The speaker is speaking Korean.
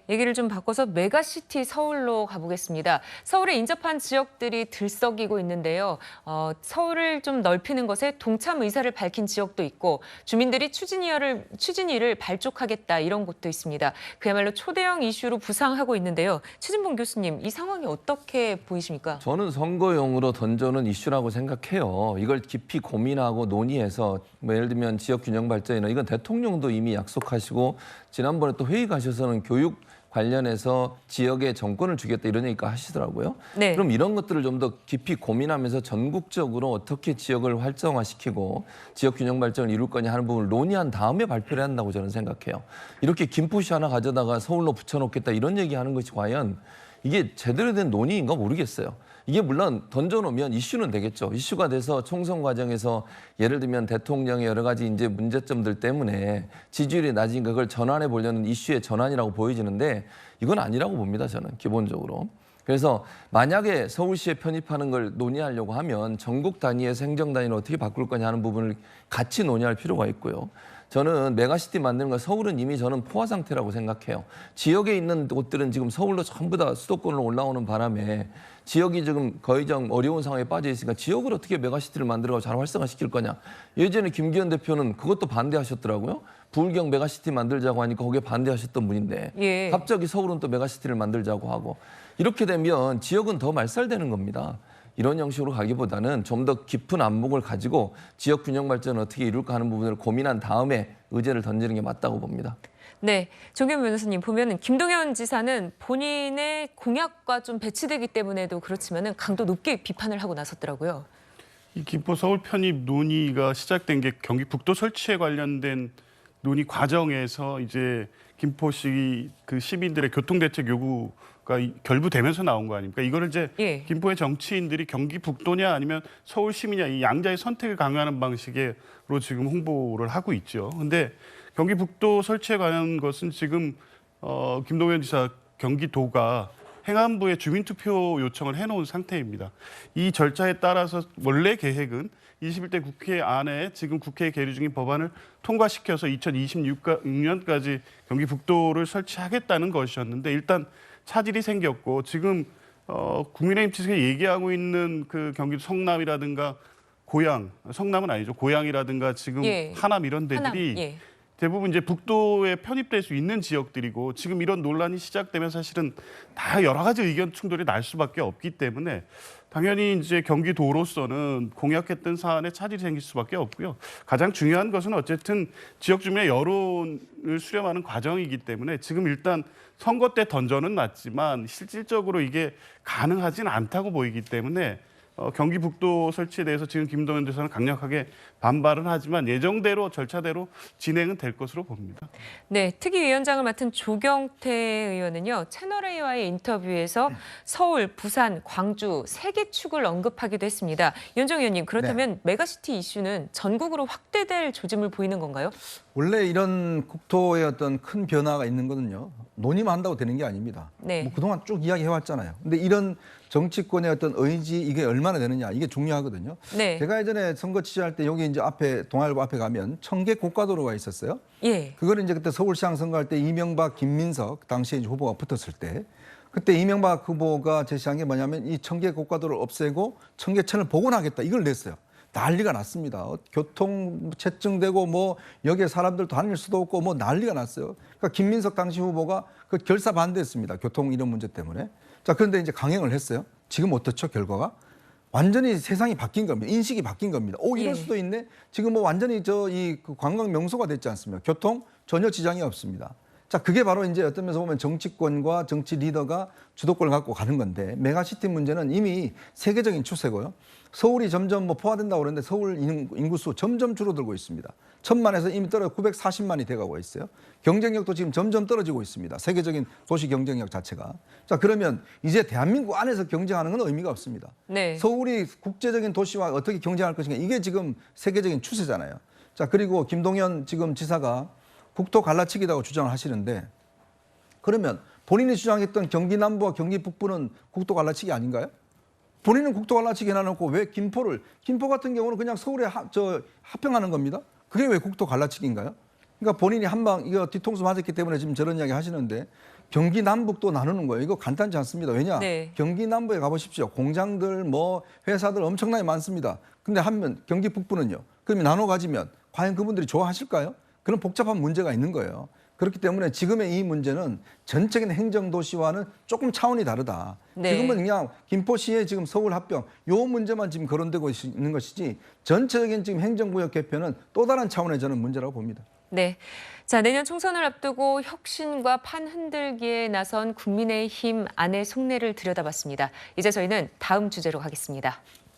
얘기를 좀 바꿔서 메가시티 서울로 가보겠습니다. 서울에 인접한 지역들이 들썩이고 있는데요. 서울을 좀 넓히는 것에 동참 의사를 밝힌 지역도 있고 주민들이 추진위를 발족하겠다 이런 곳도 있습니다. 그야말로 초대형 이슈로 부상하고 있는데요. 최진봉 교수님, 이 상황이 어떻게 보이십니까? 저는 선거용으로 던져오는 이슈라고 생각해요. 이걸 깊이 고민하고 논의해서 예를 들면 지역균형 발전이나 이건 대통령도 이미 약속하시고 지난번에 또 회의 가셔서는 교육 관련해서 지역에 정권을 주겠다 이런 얘기가 하시더라고요. 네. 그럼 이런 것들을 좀 더 깊이 고민하면서 전국적으로 어떻게 지역을 활성화시키고 지역 균형 발전을 이룰 거냐 하는 부분을 논의한 다음에 발표를 해야 한다고 저는 생각해요. 이렇게 김포시 하나 가져다가 서울로 붙여놓겠다 이런 얘기하는 것이 과연 이게 제대로 된 논의인가 모르겠어요. 이게 물론 던져놓으면 이슈는 되겠죠. 이슈가 돼서 총선 과정에서 예를 들면 대통령의 여러 가지 이제 문제점들 때문에 지지율이 낮은 그걸 전환해 보려는 이슈의 전환이라고 보여지는데 이건 아니라고 봅니다. 저는 기본적으로. 그래서 만약에 서울시에 편입하는 걸 논의하려고 하면 전국 단위에서 행정 단위를 어떻게 바꿀 거냐 하는 부분을 같이 논의할 필요가 있고요. 저는 메가시티 만드는 거 서울은 이미 저는 포화 상태라고 생각해요. 지역에 있는 곳들은 지금 서울로 전부 다 수도권으로 올라오는 바람에 지역이 지금 거의 좀 어려운 상황에 빠져 있으니까 지역을 어떻게 메가시티를 만들어서 잘 활성화시킬 거냐. 예전에 김기현 대표는 그것도 반대하셨더라고요. 부울경 메가시티 만들자고 하니까 거기에 반대하셨던 분인데 예. 갑자기 서울은 또 메가시티를 만들자고 하고 이렇게 되면 지역은 더 말살되는 겁니다. 이런 형식으로 가기보다는 좀 더 깊은 안목을 가지고 지역 균형 발전을 어떻게 이룰까 하는 부분을 고민한 다음에 의제를 던지는 게 맞다고 봅니다. 네, 정겸 변호사님 보면은 김동연 지사는 본인의 공약과 좀 배치되기 때문에도 그렇지만은 강도 높게 비판을 하고 나섰더라고요. 이 김포 서울 편입 논의가 시작된 게 경기 북도 설치에 관련된 논의 과정에서 이제 김포시 그 시민들의 교통대책 요구가 결부되면서 나온 거 아닙니까? 이거를 이제 예. 김포의 정치인들이 경기 북도냐 아니면 서울 시민이냐 이 양자의 선택을 강요하는 방식으로 지금 홍보를 하고 있죠. 근데 경기 북도 설치에 관한 것은 지금 김동연 지사 경기도가 행안부에 주민투표 요청을 해놓은 상태입니다. 이 절차에 따라서 원래 계획은 21대 국회 안에 지금 국회에 계류 중인 법안을 통과시켜서 2026년까지 경기 북도를 설치하겠다는 것이었는데 일단 차질이 생겼고 지금 국민의힘 측에서 얘기하고 있는 그 경기도 성남이라든가 고양, 성남은 아니죠. 고양이라든가 지금 예. 하남 이런 데들이 하남, 예. 대부분 이제 북도에 편입될 수 있는 지역들이고 지금 이런 논란이 시작되면 사실은 다 여러 가지 의견 충돌이 날 수밖에 없기 때문에 당연히 이제 경기도로서는 공약했던 사안에 차질이 생길 수밖에 없고요. 가장 중요한 것은 어쨌든 지역 주민의 여론을 수렴하는 과정이기 때문에 지금 일단 선거 때 던져는 놨지만 실질적으로 이게 가능하진 않다고 보이기 때문에 경기 북도 설치에 대해서 지금 김동연 대사는 강력하게 반발은 하지만 예정대로 절차대로 진행은 될 것으로 봅니다. 네, 특위위원장을 맡은 조경태 의원은요, 채널A와의 인터뷰에서 서울, 부산, 광주 세 개 축을 언급하기도 했습니다. 윤정 의원님, 그렇다면 메가시티 이슈는 전국으로 확대될 조짐을 보이는 건가요? 원래 이런 국토의 어떤 큰 변화가 있는 거는요, 논의만 한다고 되는 게 아닙니다. 네. 뭐 그동안 쭉 이야기해왔잖아요. 근데 이런 정치권의 어떤 의지 이게 얼마나 되느냐 이게 중요하거든요. 네. 제가 예전에 선거 취재할 때 여기 이제 앞에 동아일보 앞에 가면 청계 고가도로가 있었어요. 예. 그거는 이제 그때 서울시장 선거할 때 이명박, 김민석 당시에 이제 후보가 붙었을 때 그때 이명박 후보가 제시한 게 뭐냐면 이 청계 고가도로를 없애고 청계천을 복원하겠다 이걸 냈어요. 난리가 났습니다. 교통 체증되고 뭐 여기에 사람들 다닐 수도 없고 뭐 난리가 났어요. 그러니까 김민석 당시 후보가 그 결사 반대했습니다. 교통 이런 문제 때문에. 자, 그런데 이제 강행을 했어요. 지금 어떻죠, 결과가? 완전히 세상이 바뀐 겁니다. 인식이 바뀐 겁니다. 오, 이럴 예. 수도 있네. 지금 뭐 완전히 이 관광 명소가 됐지 않습니까? 교통 전혀 지장이 없습니다. 자, 그게 바로 이제 어떤 면에서 보면 정치권과 정치 리더가 주도권을 갖고 가는 건데 메가시티 문제는 이미 세계적인 추세고요. 서울이 점점 뭐 포화된다고 그러는데 서울 인구수 점점 줄어들고 있습니다. 1000만에서 이미 떨어져 940만이 돼가고 있어요. 경쟁력도 지금 점점 떨어지고 있습니다. 세계적인 도시 경쟁력 자체가. 자, 그러면 이제 대한민국 안에서 경쟁하는 건 의미가 없습니다. 네. 서울이 국제적인 도시와 어떻게 경쟁할 것인가 이게 지금 세계적인 추세잖아요. 자, 그리고 김동연 지금 지사가 국토 갈라치기라고 주장을 하시는데 그러면 본인이 주장했던 경기 남부와 경기 북부는 국토 갈라치기 아닌가요? 본인은 국토 갈라치기 해놔놓고 왜 김포 같은 경우는 그냥 서울에 합병하는 겁니다. 그게 왜 국토 갈라치기인가요? 그러니까 본인이 한방 이거 뒤통수 맞았기 때문에 지금 저런 이야기 하시는데 경기 남북도 나누는 거예요. 이거 간단치 않습니다. 왜냐? 네. 경기 남부에 가보십시오. 공장들, 뭐 회사들 엄청나게 많습니다. 근데 한면 경기 북부는요. 그러면 나눠 가지면 과연 그분들이 좋아하실까요? 그런 복잡한 문제가 있는 거예요. 그렇기 때문에 지금의 이 문제는 전체적인 행정도시와는 조금 차원이 다르다. 네. 지금은 그냥 김포시의 지금 서울 합병 요 문제만 지금 거론되고 있는 것이지 전체적인 지금 행정구역 개편은 또 다른 차원의 저는 문제라고 봅니다. 네. 자, 내년 총선을 앞두고 혁신과 판 흔들기에 나선 국민의힘 안의 속내를 들여다봤습니다. 이제 저희는 다음 주제로 가겠습니다.